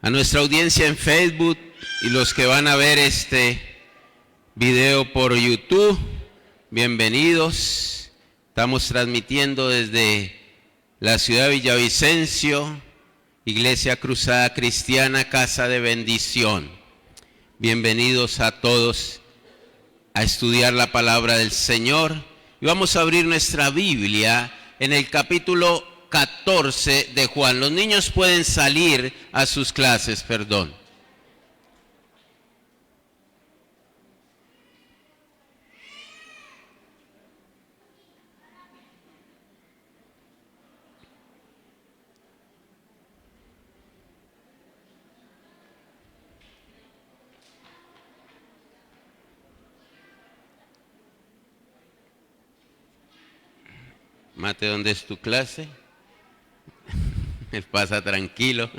A nuestra audiencia en Facebook y los que van a ver este video por YouTube, bienvenidos. Estamos transmitiendo desde la ciudad de Villavicencio, Iglesia Cruzada Cristiana, Casa de Bendición. Bienvenidos a todos a estudiar la palabra del Señor. Y vamos a abrir nuestra Biblia en el capítulo 14 de Juan. Los niños pueden salir a sus clases, perdón. Mate, ¿dónde es tu clase? Él pasa tranquilo.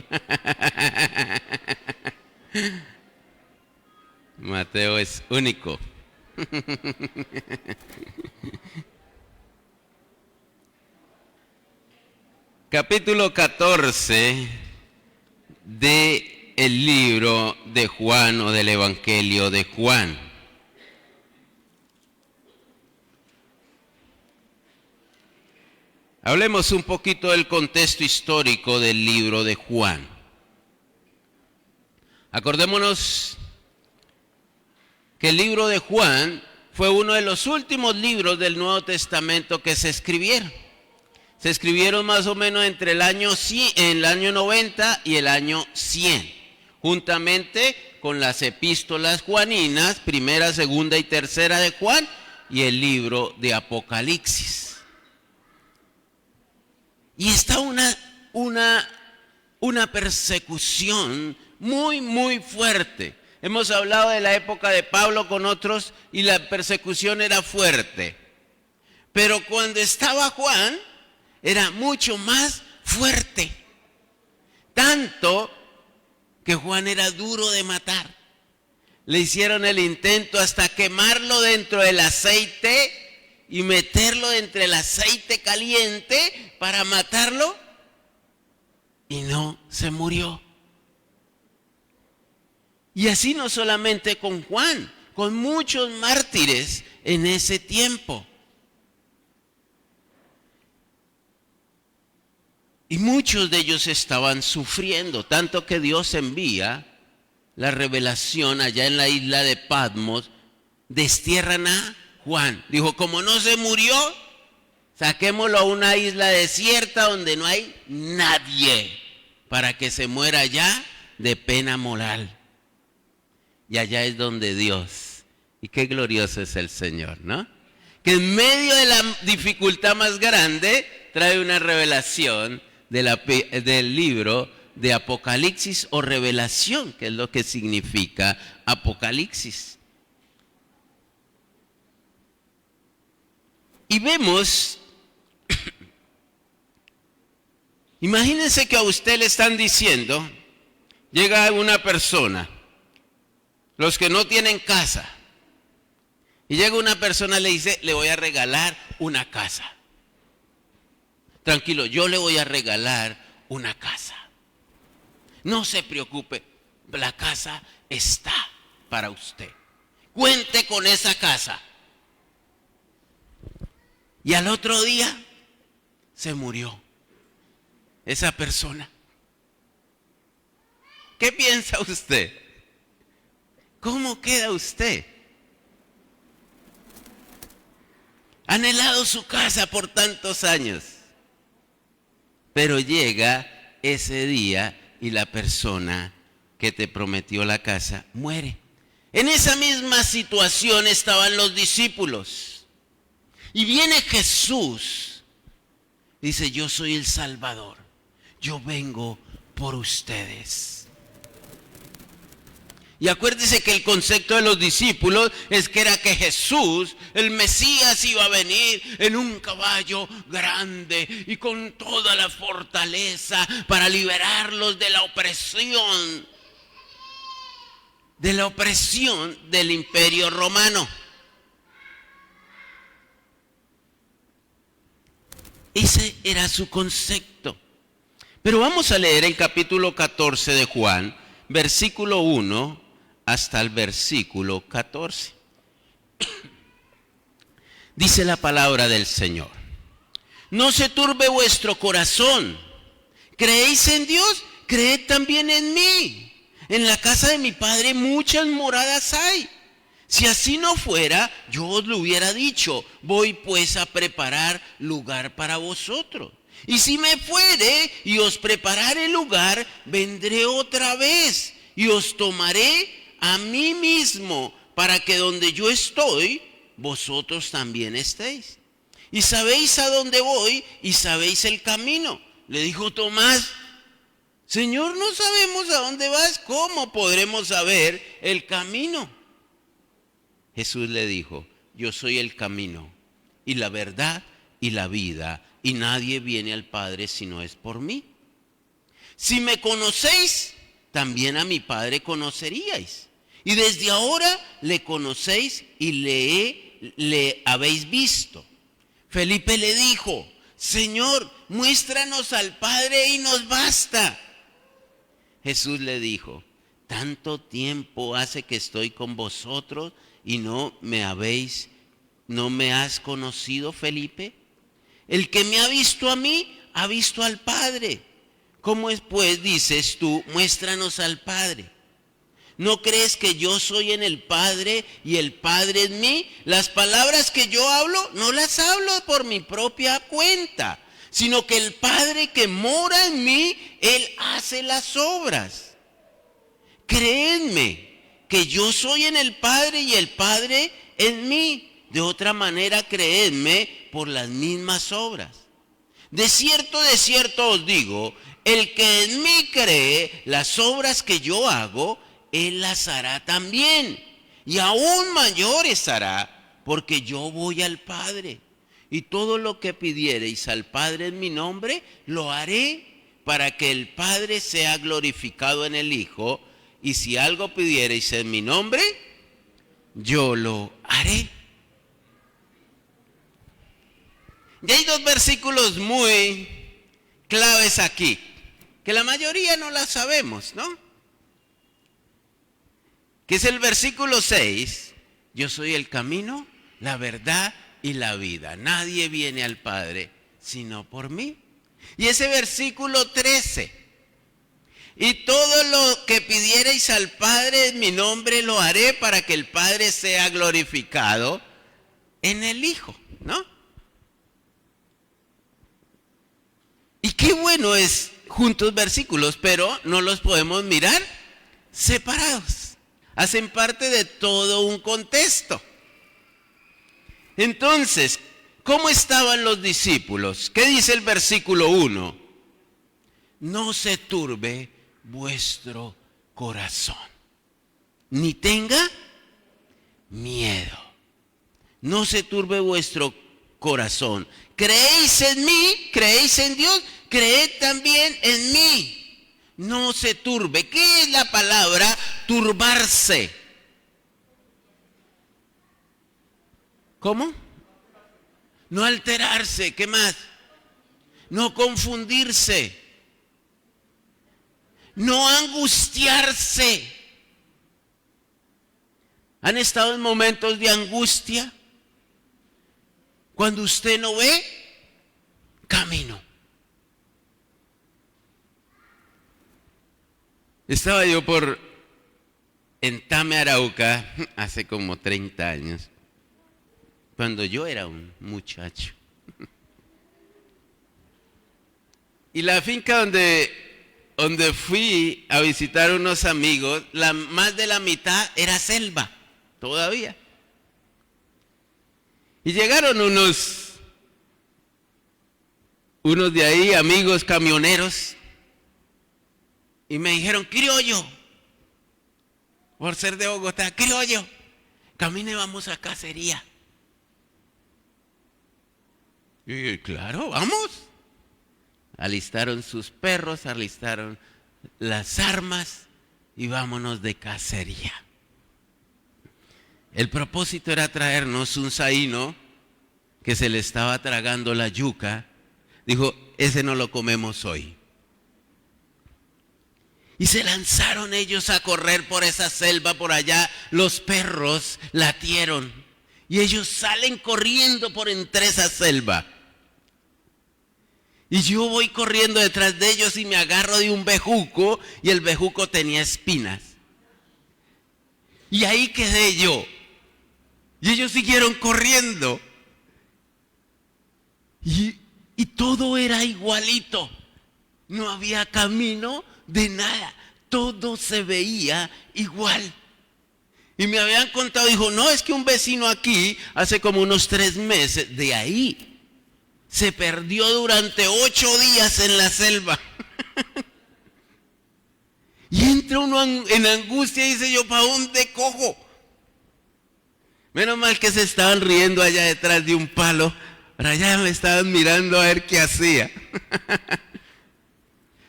Mateo es único. Capítulo 14 del libro de Juan o del Evangelio de Juan. Hablemos un poquito del contexto histórico del libro de Juan. Acordémonos que el libro de Juan fue uno de los últimos libros del Nuevo Testamento que se escribieron. Se escribieron más o menos entre el año 90 y el año 100, juntamente con las epístolas juaninas, primera, segunda y tercera de Juan, y el libro de Apocalipsis. Y está una persecución muy fuerte. Hemos hablado de la época de Pablo con otros y la persecución era fuerte. Pero cuando estaba Juan, era mucho más fuerte. Tanto que Juan era duro de matar. Le hicieron el intento hasta quemarlo dentro del aceite y meterlo entre el aceite caliente para matarlo, y no se murió. Y así no solamente con Juan, con muchos mártires en ese tiempo. Y muchos de ellos estaban sufriendo, tanto que Dios envía la revelación allá en la isla de Patmos, destierran a Juan. Dijo, como no se murió, saquémoslo a una isla desierta donde no hay nadie, para que se muera allá de pena moral. Y allá es donde Dios, y qué glorioso es el Señor, ¿no? Que en medio de la dificultad más grande, trae una revelación del libro de Apocalipsis o revelación, que es lo que significa Apocalipsis. Y vemos, imagínense que a usted le están diciendo, llega una persona, los que no tienen casa, y llega una persona y le dice, le voy a regalar una casa. Tranquilo, yo le voy a regalar una casa. No se preocupe, la casa está para usted. Cuente con esa casa. Y al otro día se murió esa persona. ¿Qué piensa usted? ¿Cómo queda usted? Ha anhelado su casa por tantos años, pero llega ese día y la persona que te prometió la casa muere. En esa misma situación estaban los discípulos. Y viene Jesús, dice, yo soy el Salvador, yo vengo por ustedes. Y acuérdese que el concepto de los discípulos es que era que Jesús, el Mesías, iba a venir en un caballo grande y con toda la fortaleza para liberarlos de la opresión del Imperio Romano. Ese era su concepto. Pero vamos a leer el capítulo 14 de Juan, versículo 1 hasta el versículo 14. Dice la palabra del Señor: no se turbe vuestro corazón. ¿Creéis en Dios? Creed también en mí. En la casa de mi Padre muchas moradas hay. Si así no fuera, yo os lo hubiera dicho. Voy pues a preparar lugar para vosotros. Y si me fuere y os preparare lugar, vendré otra vez y os tomaré a mí mismo, para que donde yo estoy, vosotros también estéis. Y sabéis a dónde voy y sabéis el camino. Le dijo Tomás: Señor, no sabemos a dónde vas, ¿cómo podremos saber el camino? Jesús le dijo: yo soy el camino y la verdad y la vida, y nadie viene al Padre si no es por mí. Si me conocéis, también a mi Padre conoceríais. Y desde ahora le conocéis y le habéis visto. Felipe le dijo: Señor, muéstranos al Padre y nos basta. Jesús le dijo: tanto tiempo hace que estoy con vosotros y no me has conocido, Felipe. El que me ha visto a mí, ha visto al Padre. ¿Cómo es pues, dices tú, muéstranos al Padre? ¿No crees que yo soy en el Padre y el Padre en mí? Las palabras que yo hablo, no las hablo por mi propia cuenta, sino que el Padre que mora en mí, Él hace las obras. Créenme que yo soy en el Padre y el Padre en mí. De otra manera, creedme por las mismas obras. De cierto os digo, el que en mí cree, las obras que yo hago, él las hará también, y aún mayores hará, porque yo voy al Padre. Y todo lo que pidiereis al Padre en mi nombre, lo haré, para que el Padre sea glorificado en el Hijo. Y si algo pidiereis en mi nombre, yo lo haré. Y hay dos versículos muy claves aquí, que la mayoría no las sabemos, ¿no? Que es el versículo 6, yo soy el camino, la verdad y la vida. Nadie viene al Padre sino por mí. Y ese versículo 13, y todo lo que pidiereis al Padre en mi nombre lo haré, para que el Padre sea glorificado en el Hijo, ¿no? Y qué bueno es juntos versículos, pero no los podemos mirar separados. Hacen parte de todo un contexto. Entonces, ¿cómo estaban los discípulos? ¿Qué dice el versículo 1? No se turbe vuestro corazón, ni tenga miedo. No se turbe vuestro corazón. ¿Creéis en mí? ¿Creéis en Dios? Creed también en mí. No se turbe. ¿Qué es la palabra turbarse? ¿Cómo? No alterarse. ¿Qué más? No confundirse. No angustiarse. ¿Han estado en momentos de angustia? Cuando usted no ve camino. Estaba yo en Tame, Arauca, hace como 30 años, cuando yo era un muchacho. Y la finca donde fui a visitar unos amigos, más de la mitad era selva, todavía. Y llegaron unos de ahí, amigos camioneros, y me dijeron: criollo, por ser de Bogotá, criollo, camine, vamos a cacería. Y dije: claro, vamos. Alistaron sus perros, alistaron las armas y vámonos de cacería. El propósito era traernos un saíno que se le estaba tragando la yuca. Dijo: ese no lo comemos hoy, Y se lanzaron ellos a correr por esa selva por allá. Los perros latieron. Y ellos salen corriendo por entre esa selva. Y yo voy corriendo detrás de ellos y me agarro de un bejuco. Y el bejuco tenía espinas. Y ahí quedé yo. Y ellos siguieron corriendo. Y todo era igualito. No había camino de nada. Todo se veía igual. Y me habían contado, dijo, no, es que un vecino aquí, hace como unos 3 meses, de ahí, se perdió durante 8 días en la selva. Y entra uno en angustia y dice yo, ¿para dónde cojo? Menos mal que se estaban riendo allá detrás de un palo. Para allá me estaban mirando a ver qué hacía.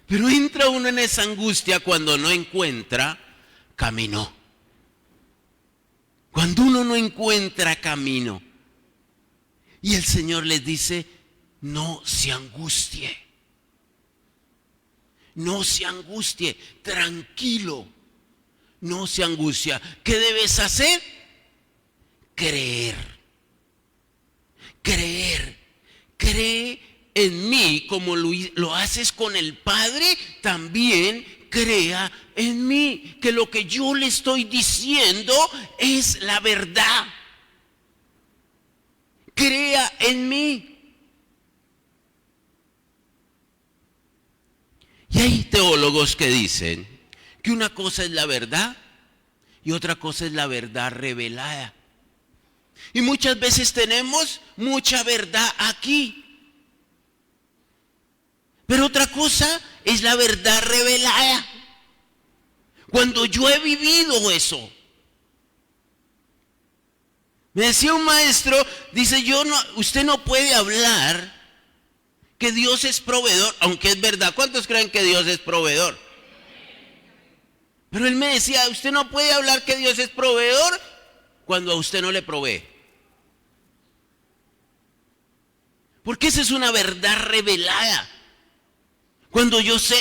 Pero entra uno en esa angustia cuando no encuentra camino. Cuando uno no encuentra camino. Y el Señor les dice, no se angustie. No se angustie, tranquilo. No se angustia. ¿Qué debes hacer? Creer. Creer. Cree en mí como lo haces con el Padre, también crea en mí, que lo que yo le estoy diciendo es la verdad. Crea en mí. Y hay teólogos que dicen que una cosa es la verdad y otra cosa es la verdad revelada. Y muchas veces tenemos mucha verdad aquí. Pero otra cosa es la verdad revelada. Cuando yo he vivido eso. Me decía un maestro, dice, usted no puede hablar que Dios es proveedor, aunque es verdad. ¿Cuántos creen que Dios es proveedor? Pero él me decía, usted no puede hablar que Dios es proveedor cuando a usted no le provee. Porque esa es una verdad revelada. Cuando yo sé,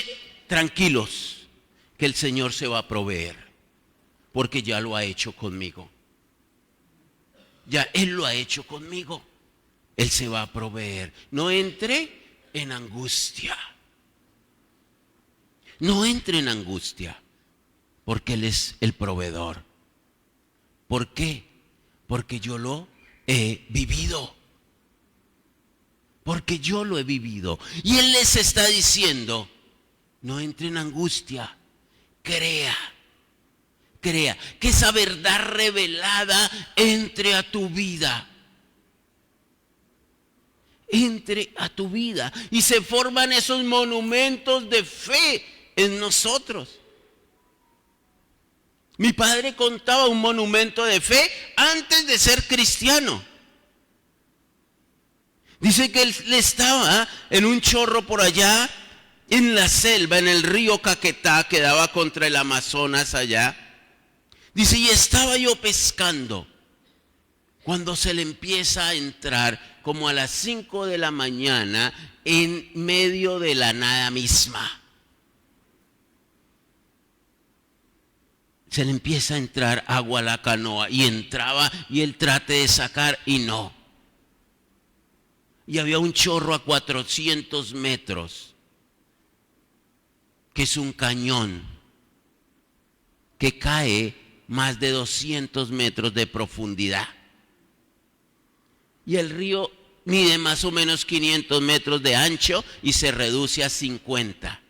tranquilos, que el Señor se va a proveer, porque ya lo ha hecho conmigo. Ya Él lo ha hecho conmigo. Él se va a proveer. No entre en angustia. No entre en angustia, porque Él es el proveedor. ¿Por qué? Porque yo lo he vivido. Porque yo lo he vivido. Y Él les está diciendo, no entre en angustia, crea. Crea que esa verdad revelada entre a tu vida. Entre a tu vida. Y se forman esos monumentos de fe en nosotros. Mi padre contaba un monumento de fe antes de ser cristiano. Dice que él estaba en un chorro por allá, en la selva, en el río Caquetá, que daba contra el Amazonas allá. Dice, y estaba yo pescando, cuando se le empieza a entrar, como a las 5 de la mañana, en medio de la nada misma. Se le empieza a entrar agua a la canoa, y entraba, y él trate de sacar, y no. Y había un chorro a 400 metros, que es un cañón, que cae más de 200 metros de profundidad. Y el río mide más o menos 500 metros de ancho y se reduce a 50.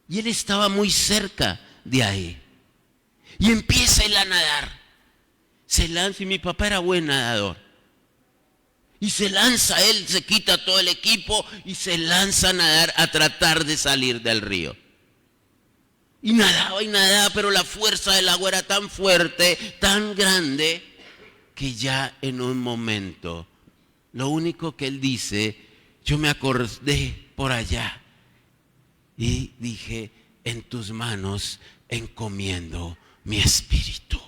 Y él estaba muy cerca de ahí. Y empieza él a nadar. Se lanza, y mi papá era buen nadador. Y se lanza él, se quita todo el equipo y se lanza a nadar, a tratar de salir del río. Y nadaba, pero la fuerza del agua era tan fuerte, tan grande, que ya en un momento, lo único que él dice, yo me acordé por allá y dije, en tus manos encomiendo mi espíritu.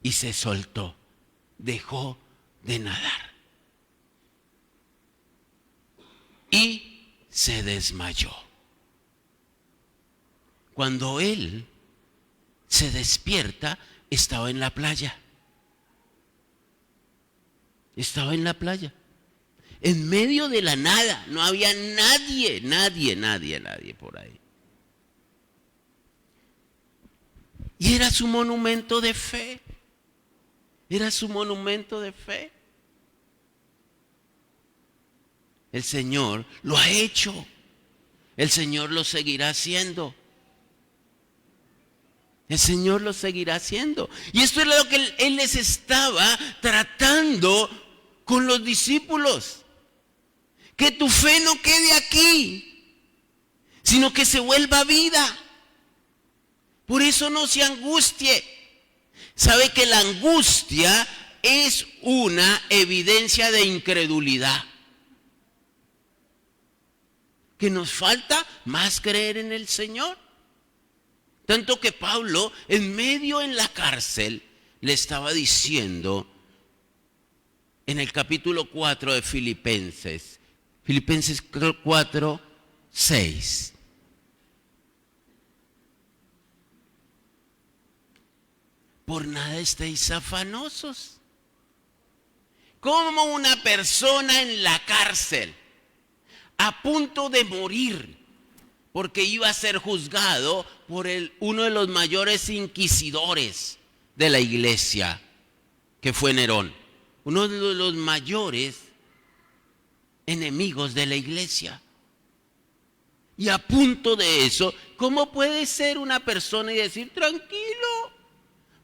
Y se soltó, dejó de nadar. Y se desmayó. Cuando él se despierta, estaba en la playa. Estaba en la playa. En medio de la nada. No había nadie por ahí. Y era su monumento de fe. Era su monumento de fe. El Señor lo ha hecho. El Señor lo seguirá haciendo. El Señor lo seguirá haciendo. Y esto es lo que Él les estaba tratando con los discípulos. Que tu fe no quede aquí, sino que se vuelva vida. Por eso no se angustie. Sabe que la angustia es una evidencia de incredulidad. Que nos falta más creer en el Señor. Tanto que Pablo, en la cárcel, le estaba diciendo en el capítulo 4 de Filipenses 4, 6. Por nada estéis afanosos. Como una persona en la cárcel, a punto de morir, porque iba a ser juzgado por uno de los mayores inquisidores de la iglesia, que fue Nerón, uno de los mayores enemigos de la iglesia. Y a punto de eso, ¿cómo puede ser una persona y decir, tranquilo,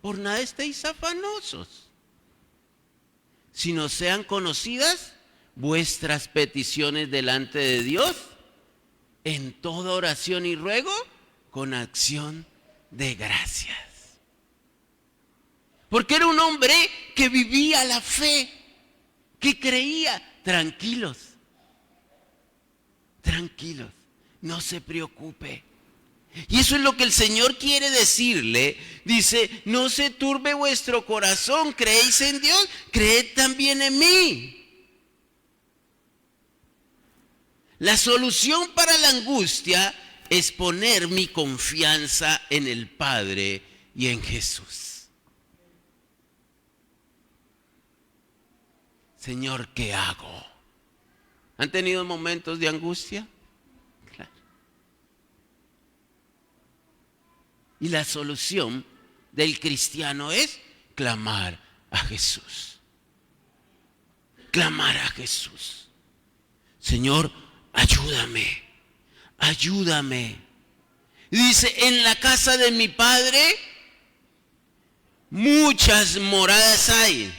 por nada estéis afanosos, sino sean conocidas vuestras peticiones delante de Dios en toda oración y ruego con acción de gracias? Porque era un hombre que vivía la fe, que creía. Tranquilos, no se preocupe. Y eso es lo que el Señor quiere decirle. Dice, no se turbe vuestro corazón, creéis en Dios, creed también en mí. La solución para la angustia es poner mi confianza en el Padre y en Jesús. Señor, ¿qué hago? ¿Han tenido momentos de angustia? Claro. Y la solución del cristiano es clamar a Jesús. Clamar a Jesús. Señor, ayúdame. Y dice, en la casa de mi Padre muchas moradas hay.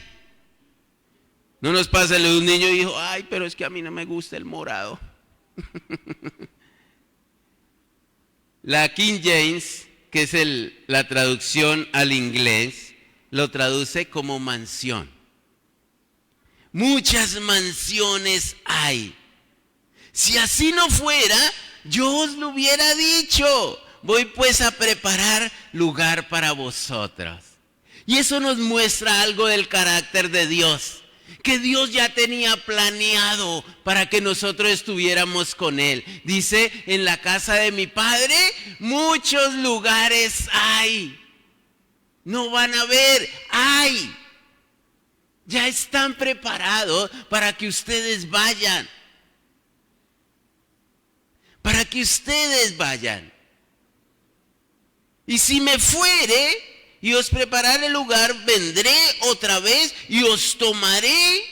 No nos pasa lo de un niño y dijo, ay, pero es que a mí no me gusta el morado. La King James, que es la traducción al inglés, lo traduce como mansión. Muchas mansiones hay. Si así no fuera, yo os lo hubiera dicho. Voy pues a preparar lugar para vosotros. Y eso nos muestra algo del carácter de Dios, que Dios ya tenía planeado para que nosotros estuviéramos con Él. Dice, en la casa de mi Padre muchos lugares hay. No van a ver, hay. Ya están preparados para que ustedes vayan. Para que ustedes vayan. Y si me fuere y os prepararé el lugar, vendré otra vez y os tomaré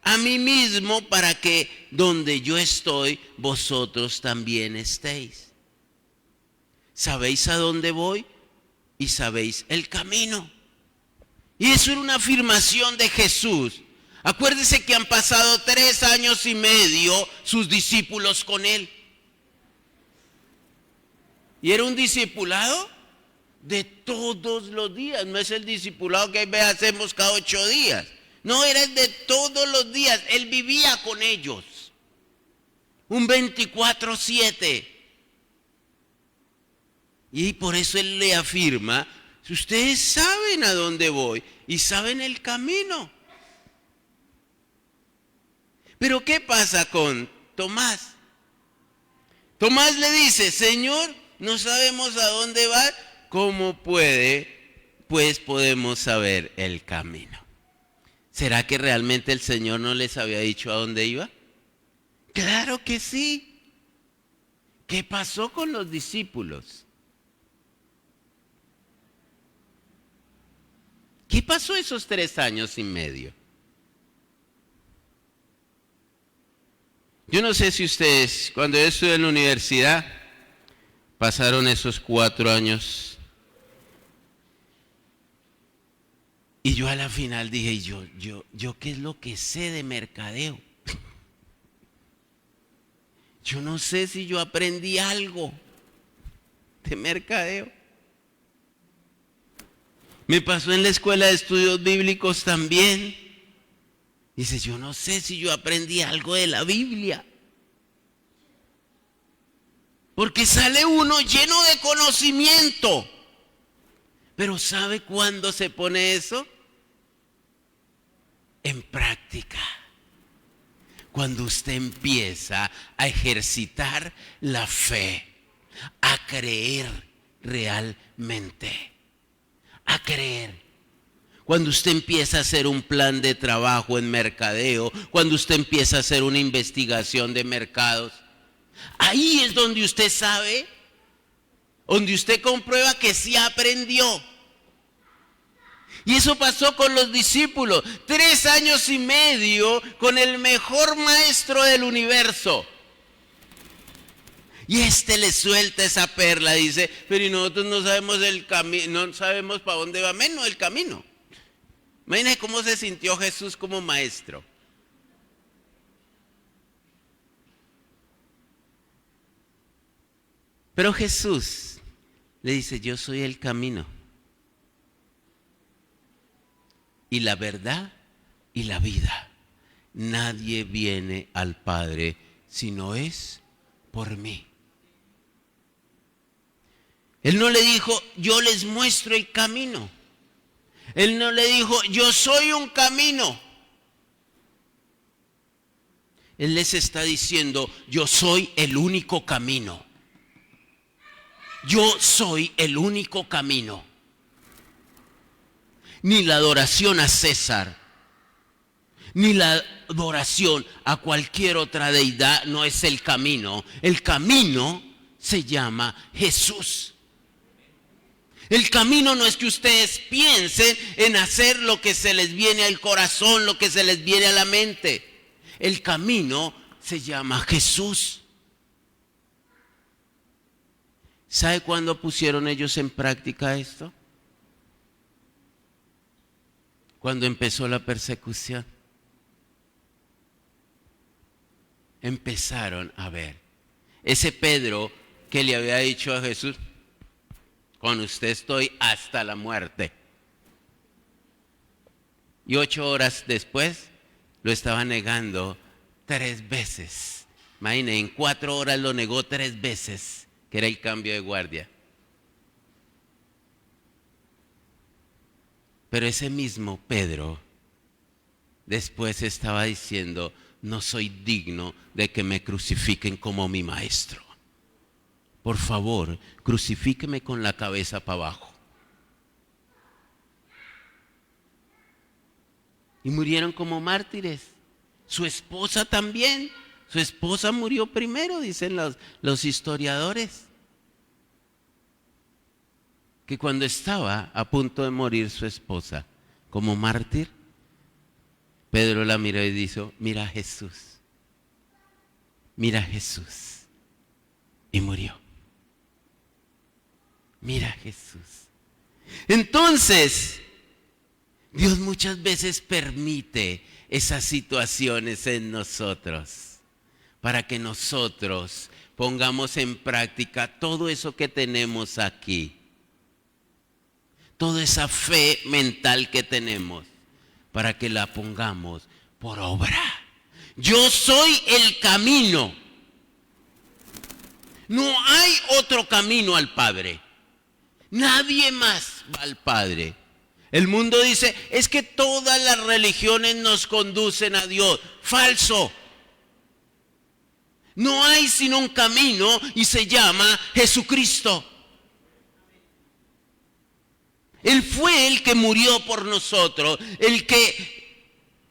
a mí mismo para que donde yo estoy, vosotros también estéis. ¿Sabéis a dónde voy? Y sabéis el camino. Y eso era una afirmación de Jesús. Acuérdense que han pasado 3 años y medio sus discípulos con Él. ¿Y era un discipulado? De todos los días. No es el discipulado que a veces hacemos cada 8 días. No, era el de todos los días. Él vivía con ellos. Un 24/7. Y por eso Él le afirma, si ustedes saben a dónde voy y saben el camino. Pero ¿qué pasa con Tomás? Tomás le dice, Señor, no sabemos a dónde va, ¿cómo podemos saber el camino? ¿Será que realmente el Señor no les había dicho a dónde iba? Claro que sí. ¿Qué pasó con los discípulos? ¿Qué pasó esos 3 años y medio? Yo no sé si ustedes, cuando yo estuve en la universidad, pasaron esos 4 años. Y yo a la final dije, yo ¿qué es lo que sé de mercadeo? Yo no sé si yo aprendí algo de mercadeo. Me pasó en la escuela de estudios bíblicos también. Dice, yo no sé si yo aprendí algo de la Biblia. Porque sale uno lleno de conocimiento. Pero ¿sabe cuándo se pone eso? En práctica. Cuando usted empieza a ejercitar la fe, a creer realmente, a creer. Cuando usted empieza a hacer un plan de trabajo en mercadeo, cuando usted empieza a hacer una investigación de mercados, ahí es donde usted sabe, donde usted comprueba que sí aprendió. Y eso pasó con los discípulos, 3 años y medio con el mejor maestro del universo. Y le suelta esa perla, dice, pero y nosotros no sabemos el camino, no sabemos para dónde va, menos el camino. Imagínense cómo se sintió Jesús como maestro. Pero Jesús le dice, yo soy el camino y la verdad y la vida. Nadie viene al Padre si no es por mí. Él no le dijo, yo les muestro el camino. Él no le dijo, yo soy un camino. Él les está diciendo, yo soy el único camino. Yo soy el único camino. Ni la adoración a César, ni la adoración a cualquier otra deidad no es el camino. El camino se llama Jesús. El camino no es que ustedes piensen en hacer lo que se les viene al corazón, lo que se les viene a la mente. El camino se llama Jesús. ¿Sabe cuándo pusieron ellos en práctica esto? Cuando empezó la persecución. Empezaron a ver. Ese Pedro que le había dicho a Jesús, con usted estoy hasta la muerte. Y 8 horas después lo estaba negando 3 veces. Imagínense, en 4 horas lo negó 3 veces, que era el cambio de guardia. Pero ese mismo Pedro después estaba diciendo, no soy digno de que me crucifiquen como mi maestro. Por favor, crucifíqueme con la cabeza para abajo. Y murieron como mártires. Su esposa también. Su esposa murió primero, dicen los historiadores. Que cuando estaba a punto de morir su esposa como mártir, Pedro la miró y dijo, mira a Jesús. Mira a Jesús. Y murió. Mira a Jesús. Entonces, Dios muchas veces permite esas situaciones en nosotros para que nosotros pongamos en práctica todo eso que tenemos aquí. Toda esa fe mental que tenemos para que la pongamos por obra. Yo soy el camino. No hay otro camino al Padre. Nadie más va al Padre. El mundo dice, es que todas las religiones nos conducen a Dios. Falso. No hay sino un camino y se llama Jesucristo. Él fue el que murió por nosotros, el que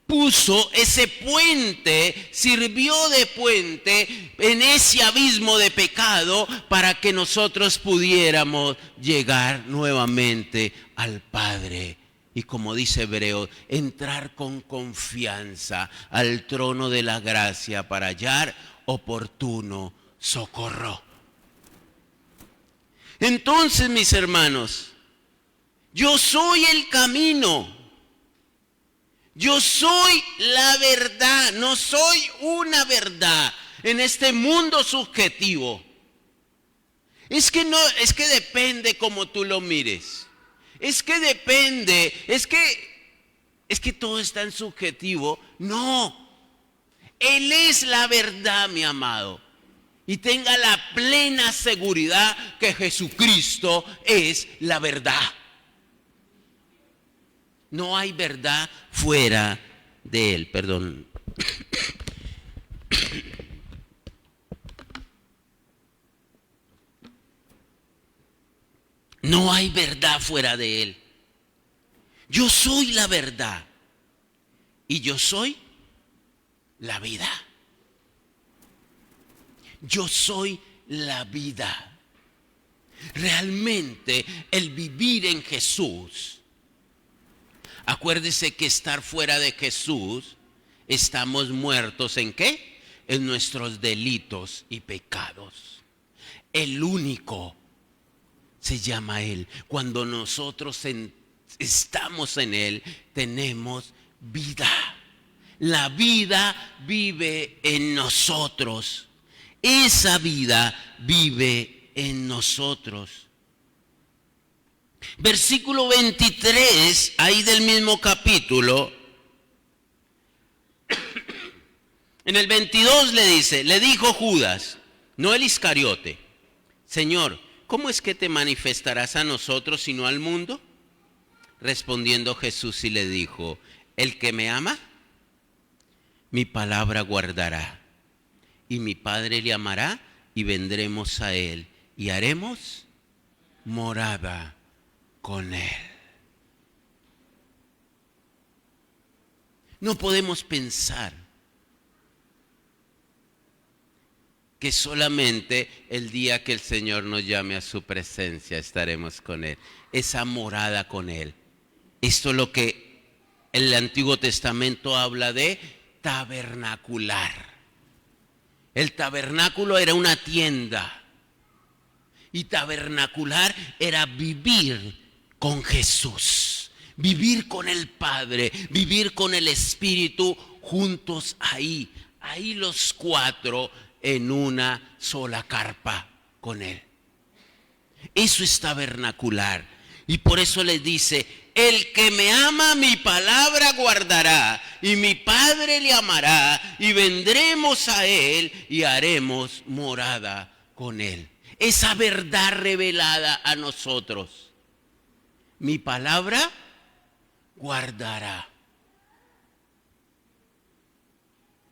puso ese puente, sirvió de puente en ese abismo de pecado para que nosotros pudiéramos llegar nuevamente al Padre. Y como dice Hebreos, entrar con confianza al trono de la gracia para hallar oportuno socorro. Entonces, mis hermanos, yo soy el camino. Yo soy la verdad, no soy una verdad en este mundo subjetivo. Es que depende cómo tú lo mires. Es que depende, es que todo es tan subjetivo. No, Él es la verdad, mi amado. Y tenga la plena seguridad que Jesucristo es la verdad. No hay verdad fuera de Él, perdón. No hay verdad fuera de Él. Yo soy la verdad y yo soy la vida. Yo soy la vida. Realmente el vivir en Jesús. Acuérdese que estar fuera de Jesús, estamos muertos ¿en qué? En nuestros delitos y pecados. El único se llama Él. Cuando nosotros estamos en Él, tenemos vida. La vida vive en nosotros. Esa vida vive en nosotros. Versículo 23, ahí del mismo capítulo, en el 22 le dijo Judas, no el Iscariote, Señor, ¿cómo es que te manifestarás a nosotros y no al mundo? Respondiendo Jesús y le dijo, el que me ama, mi palabra guardará, y mi Padre le amará, y vendremos a él, y haremos morada con Él. No podemos pensar que solamente el día que el Señor nos llame a su presencia estaremos con Él. Esa morada con Él. Esto es lo que el Antiguo Testamento habla de tabernacular. El tabernáculo era una tienda. Y tabernacular era vivir con Jesús, vivir con el Padre, vivir con el Espíritu juntos ahí los cuatro en una sola carpa con Él. Eso es tabernacular. Y por eso les dice, el que me ama mi palabra guardará, y mi Padre le amará, y vendremos a Él y haremos morada con Él. Esa verdad revelada a nosotros. Mi palabra guardará.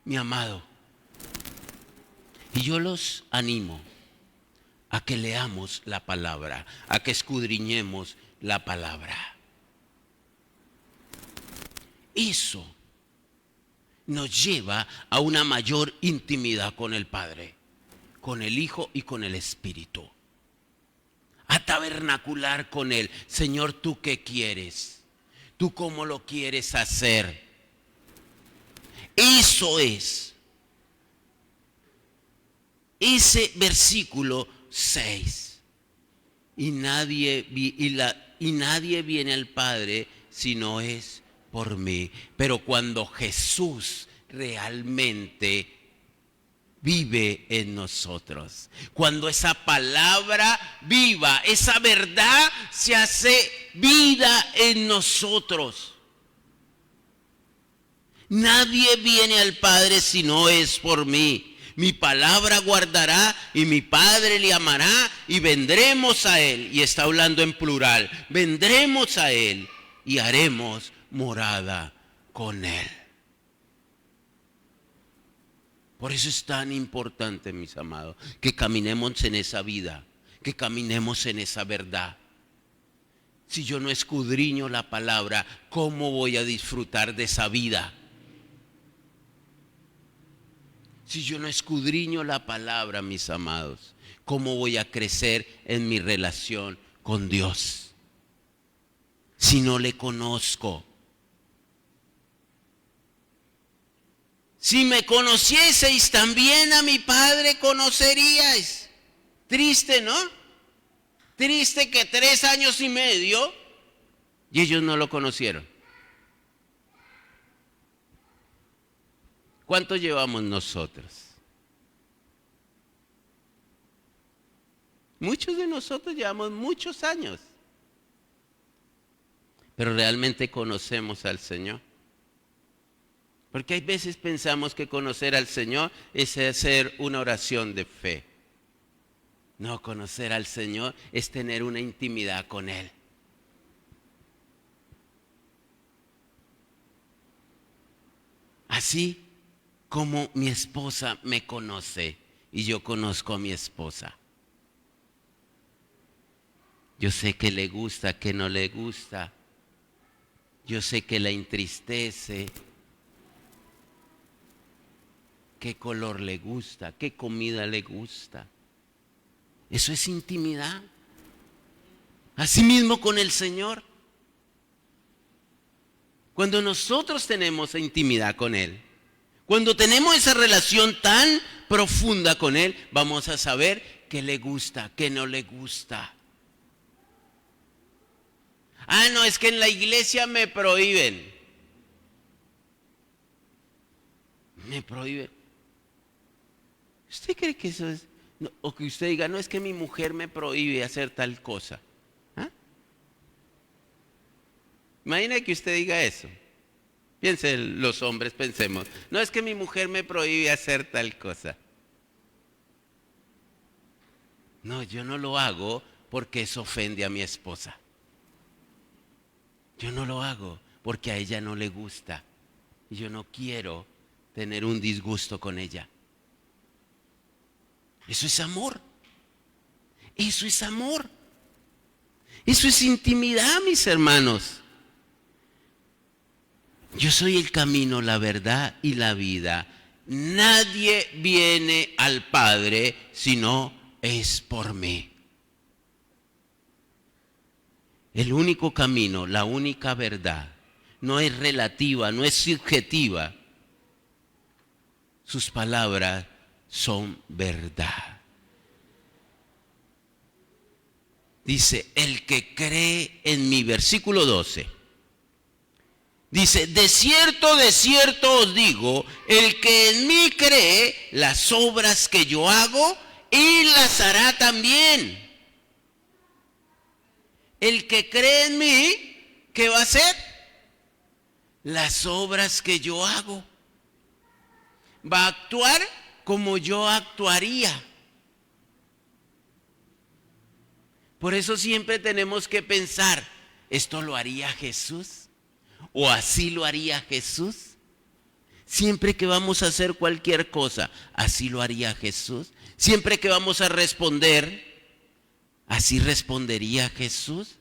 Mi amado, y yo los animo a que leamos la palabra, a que escudriñemos la palabra. Eso nos lleva a una mayor intimidad con el Padre, con el Hijo y con el Espíritu. A tabernacular con Él. Señor, ¿tú qué quieres? ¿Tú cómo lo quieres hacer? Eso es. Ese versículo 6. Y nadie viene al Padre si no es por mí. Pero cuando Jesús realmente vive en nosotros, cuando esa palabra viva, esa verdad se hace vida en nosotros. Nadie viene al Padre si no es por mí. Mi palabra guardará y mi Padre le amará y vendremos a Él. Y está hablando en plural. Vendremos a Él y haremos morada con Él. Por eso es tan importante, mis amados, que caminemos en esa vida, que caminemos en esa verdad. Si yo no escudriño la palabra, ¿cómo voy a disfrutar de esa vida? Si yo no escudriño la palabra, mis amados, ¿cómo voy a crecer en mi relación con Dios? Si no le conozco. Si me conocieseis, también a mi Padre conoceríais. Triste, ¿no? Triste que 3 años y medio y ellos no lo conocieron. ¿Cuánto llevamos nosotros? Muchos de nosotros llevamos muchos años, pero realmente conocemos al Señor. Porque hay veces pensamos que conocer al Señor es hacer una oración de fe. No, conocer al Señor es tener una intimidad con Él. Así como mi esposa me conoce y yo conozco a mi esposa. Yo sé que le gusta, que no le gusta. Yo sé que la entristece. Qué color le gusta, qué comida le gusta. Eso es intimidad. Asimismo con el Señor. Cuando nosotros tenemos intimidad con Él, cuando tenemos esa relación tan profunda con Él, vamos a saber qué le gusta, qué no le gusta. Ah, no, es que en la iglesia me prohíben. Me prohíben. ¿Usted cree que eso es? No, o que usted diga, no, es que mi mujer me prohíbe hacer tal cosa. ¿Ah? Imagina que usted diga eso. Piensen los hombres, pensemos. No, es que mi mujer me prohíbe hacer tal cosa. No, yo no lo hago porque eso ofende a mi esposa. Yo no lo hago porque a ella no le gusta. Y yo no quiero tener un disgusto con ella. Eso es amor. Eso es amor. Eso es intimidad, mis hermanos. Yo soy el camino, la verdad y la vida. Nadie viene al Padre si no es por mí. El único camino, la única verdad, no es relativa, no es subjetiva. Sus palabras son verdad. Dice, el que cree en mí, versículo 12. Dice, de cierto os digo, el que en mí cree, las obras que yo hago, él las hará también. El que cree en mí, ¿qué va a hacer? Las obras que yo hago. Va a actuar como yo actuaría. Por eso siempre tenemos que pensar, ¿esto lo haría Jesús? ¿O así lo haría Jesús? Siempre que vamos a hacer cualquier cosa, ¿así lo haría Jesús? Siempre que vamos a responder, ¿así respondería Jesús?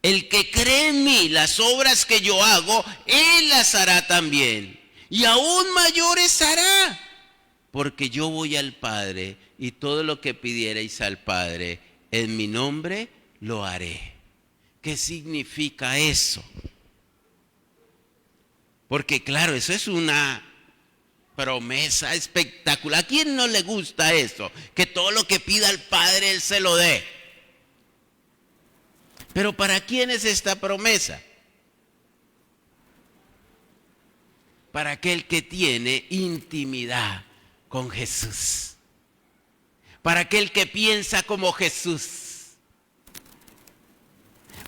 El que cree en mí, las obras que yo hago, él las hará también. Y aún mayores hará. Porque yo voy al Padre y todo lo que pidierais al Padre en mi nombre lo haré. ¿Qué significa eso? Porque claro, eso es una promesa espectacular. ¿A quién no le gusta eso? Que todo lo que pida al Padre Él se lo dé. Pero ¿para quién es esta promesa? Para aquel que tiene intimidad con Jesús. Para aquel que piensa como Jesús.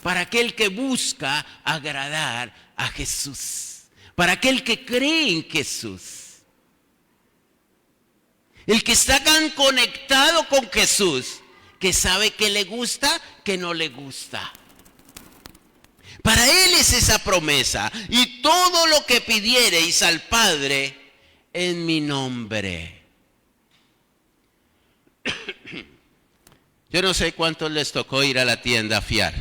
Para aquel que busca agradar a Jesús. Para aquel que cree en Jesús. El que está tan conectado con Jesús que sabe que le gusta, que no le gusta. Para él es esa promesa. Y todo lo que pidiereis al Padre en mi nombre. Yo no sé cuántos les tocó ir a la tienda a fiar.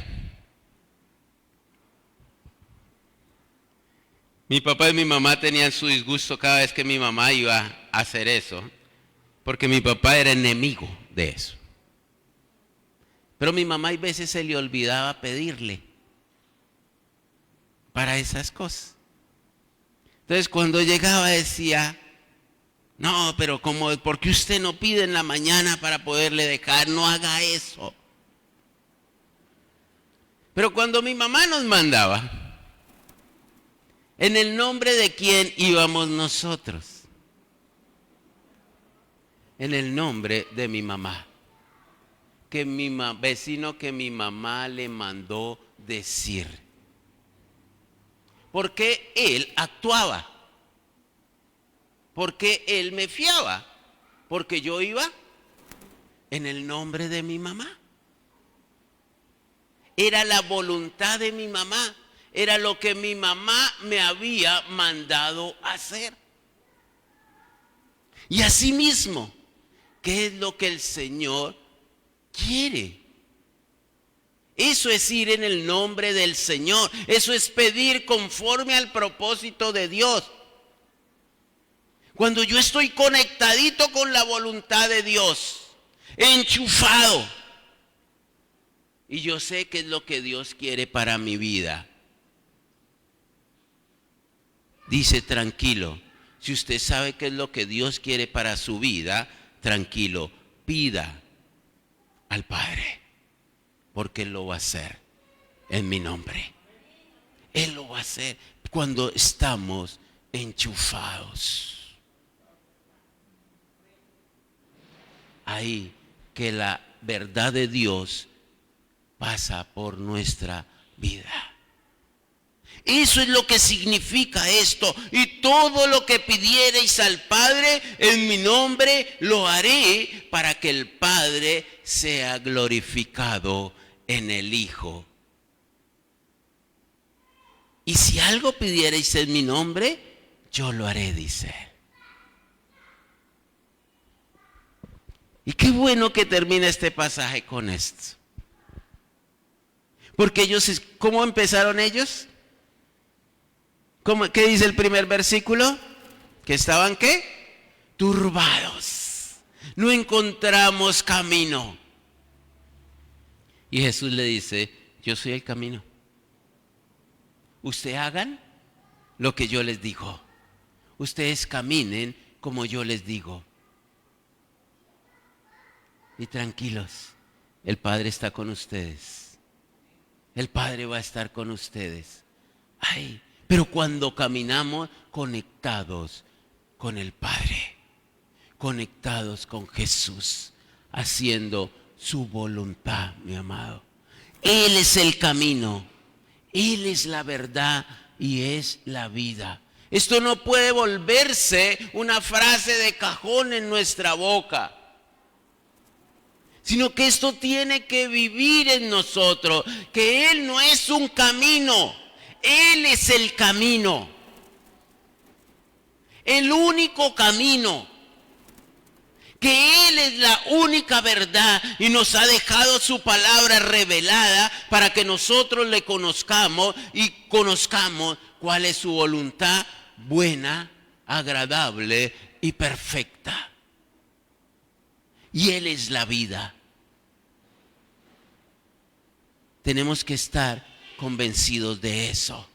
Mi papá y mi mamá tenían su disgusto cada vez que mi mamá iba a hacer eso, porque mi papá era enemigo de eso. Pero mi mamá a veces se le olvidaba pedirle para esas cosas. Entonces cuando llegaba decía, no, pero ¿por qué usted no pide en la mañana para poderle dejar? No haga eso. Pero cuando mi mamá nos mandaba, ¿en el nombre de quién íbamos nosotros? En el nombre de mi mamá. Que vecino que mi mamá le mandó decir. Porque él actuaba. Porque él me fiaba. Porque yo iba en el nombre de mi mamá. Era la voluntad de mi mamá. Era lo que mi mamá me había mandado hacer. Y asimismo, ¿qué es lo que el Señor quiere? Eso es ir en el nombre del Señor. Eso es pedir conforme al propósito de Dios. Cuando yo estoy conectadito con la voluntad de Dios, enchufado, y yo sé qué es lo que Dios quiere para mi vida, dice tranquilo. Si usted sabe qué es lo que Dios quiere para su vida, tranquilo, pida al Padre, porque Él lo va a hacer en mi nombre. Él lo va a hacer cuando estamos enchufados. Ahí que la verdad de Dios pasa por nuestra vida. Eso es lo que significa esto. Y todo lo que pidiereis al Padre en mi nombre lo haré, para que el Padre sea glorificado en el Hijo. Y si algo pidiereis en mi nombre, yo lo haré, dice. Y qué bueno que termina este pasaje con esto. Porque ellos, ¿cómo empezaron ellos? ¿Qué dice el primer versículo? ¿Que estaban qué? Turbados. No encontramos camino. Y Jesús le dice, yo soy el camino. Ustedes hagan lo que yo les digo. Ustedes caminen como yo les digo. Y tranquilos, el Padre está con ustedes. El Padre va a estar con ustedes. Ay, pero cuando caminamos conectados con el Padre, conectados con Jesús, haciendo su voluntad, mi amado. Él es el camino, Él es la verdad y es la vida. Esto no puede volverse una frase de cajón en nuestra boca, sino que esto tiene que vivir en nosotros, que Él no es un camino, Él es el camino, el único camino, que Él es la única verdad y nos ha dejado su palabra revelada para que nosotros le conozcamos y conozcamos cuál es su voluntad buena, agradable y perfecta. Y Él es la vida. Tenemos que estar convencidos de eso,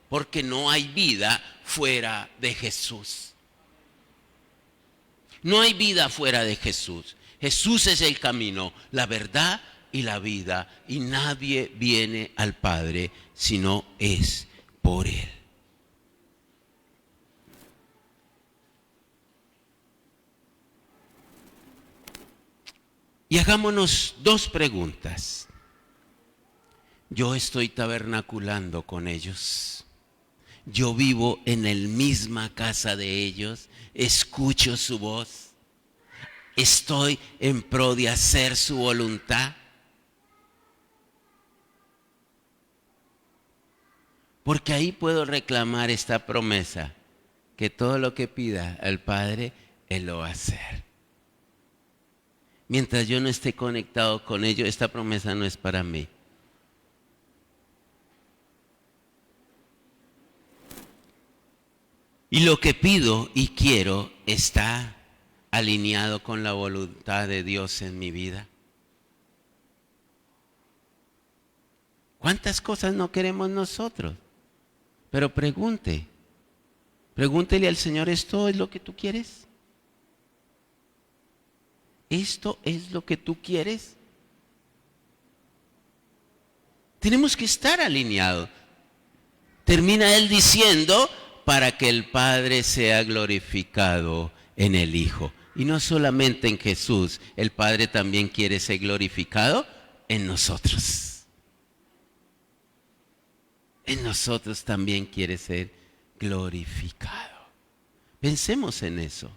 porque no hay vida fuera de Jesús. No hay vida fuera de Jesús. Jesús es el camino, la verdad y la vida, y nadie viene al Padre si no es por Él. Y hagámonos dos preguntas. Yo estoy tabernaculando con ellos. Yo vivo en la misma casa de ellos. Escucho su voz. Estoy en pro de hacer su voluntad. Porque ahí puedo reclamar esta promesa, que todo lo que pida al Padre, Él lo va a hacer. Mientras yo no esté conectado con ello, esta promesa no es para mí. Y lo que pido y quiero está alineado con la voluntad de Dios en mi vida. ¿Cuántas cosas no queremos nosotros? Pero pregúntele al Señor, ¿esto es lo que tú quieres? ¿Esto es lo que tú quieres? Tenemos que estar alineados. Termina él diciendo, para que el Padre sea glorificado en el Hijo. Y no solamente en Jesús, el Padre también quiere ser glorificado en nosotros. En nosotros también quiere ser glorificado. Pensemos en eso.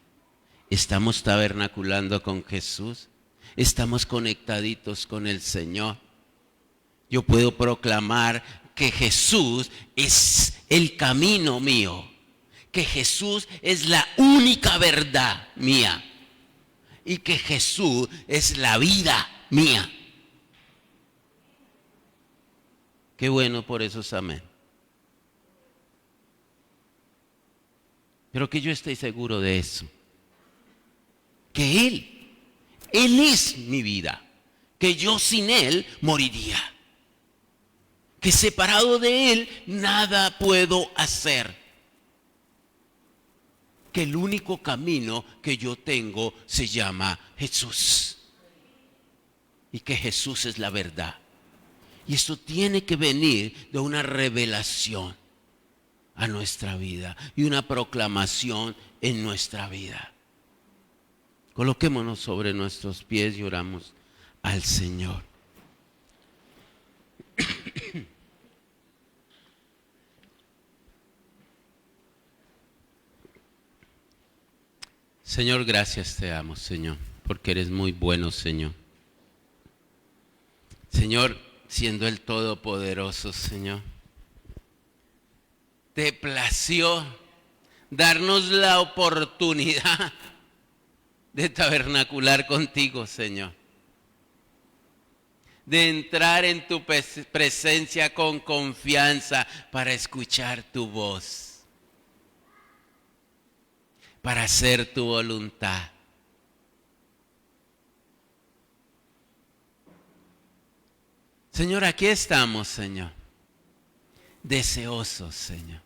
Estamos tabernaculando con Jesús. Estamos conectaditos con el Señor. Yo puedo proclamar que Jesús es el camino mío, que Jesús es la única verdad mía y que Jesús es la vida mía. Qué bueno por esos amén. Pero que yo estoy seguro de eso, que Él es mi vida, que yo sin Él moriría. Que separado de Él nada puedo hacer. Que el único camino que yo tengo se llama Jesús. Y que Jesús es la verdad. Y esto tiene que venir de una revelación a nuestra vida y una proclamación en nuestra vida. Coloquémonos sobre nuestros pies y oramos al Señor. Señor, gracias te damos, Señor, porque eres muy bueno, Señor. Señor, siendo el Todopoderoso, Señor, te plació darnos la oportunidad de tabernacular contigo, Señor. De entrar en tu presencia con confianza para escuchar tu voz. Para hacer tu voluntad. Señor, aquí estamos, Señor, deseosos, Señor,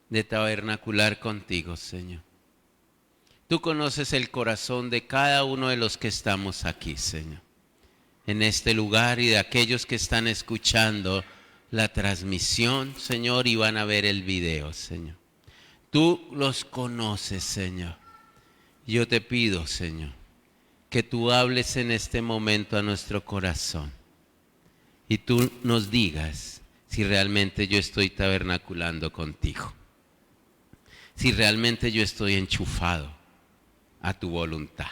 de tabernacular contigo, Señor. Tú conoces el corazón de cada uno de los que estamos aquí, Señor, en este lugar y de aquellos que están escuchando la transmisión, Señor, y van a ver el video, Señor. Tú los conoces, Señor. Yo te pido, Señor, que tú hables en este momento a nuestro corazón y tú nos digas si realmente yo estoy tabernaculando contigo, si realmente yo estoy enchufado a tu voluntad.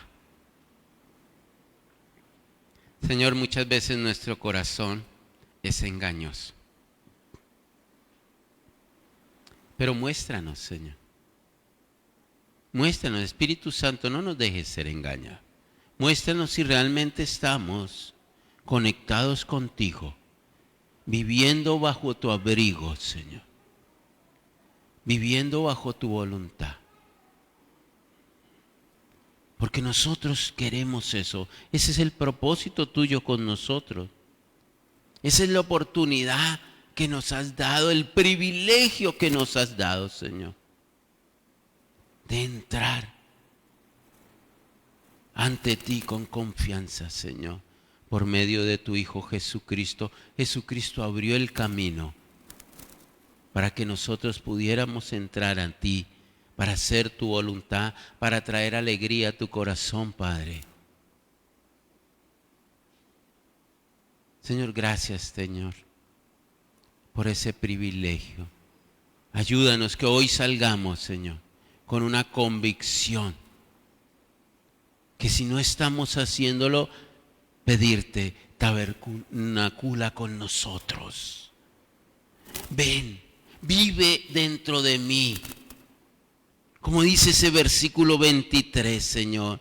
Señor, muchas veces nuestro corazón es engañoso. Pero muéstranos, Señor. Muéstranos, Espíritu Santo, no nos dejes ser engañados. Muéstranos si realmente estamos conectados contigo, viviendo bajo tu abrigo, Señor. Viviendo bajo tu voluntad. Porque nosotros queremos eso. Ese es el propósito tuyo con nosotros. Esa es la oportunidad que nos has dado, el privilegio que nos has dado, Señor, de entrar ante ti con confianza, Señor, por medio de tu Hijo Jesucristo. Jesucristo abrió el camino para que nosotros pudiéramos entrar a ti, para hacer tu voluntad, para traer alegría a tu corazón, Padre. Señor, gracias, Señor, por ese privilegio. Ayúdanos que hoy salgamos, Señor, con una convicción que si no estamos haciéndolo, pedirte, tabernacula con nosotros. ven, vive dentro de mí. Como dice ese versículo 23, Señor.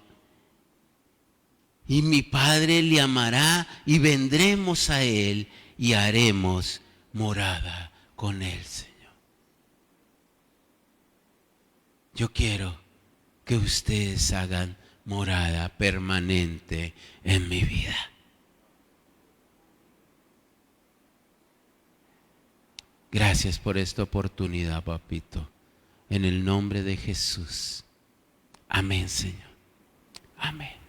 Y mi Padre le amará y vendremos a Él y haremos morada con Él, Señor. Yo quiero que ustedes hagan morada permanente en mi vida. Gracias por esta oportunidad, papito. En el nombre de Jesús. Amén, Señor. Amén.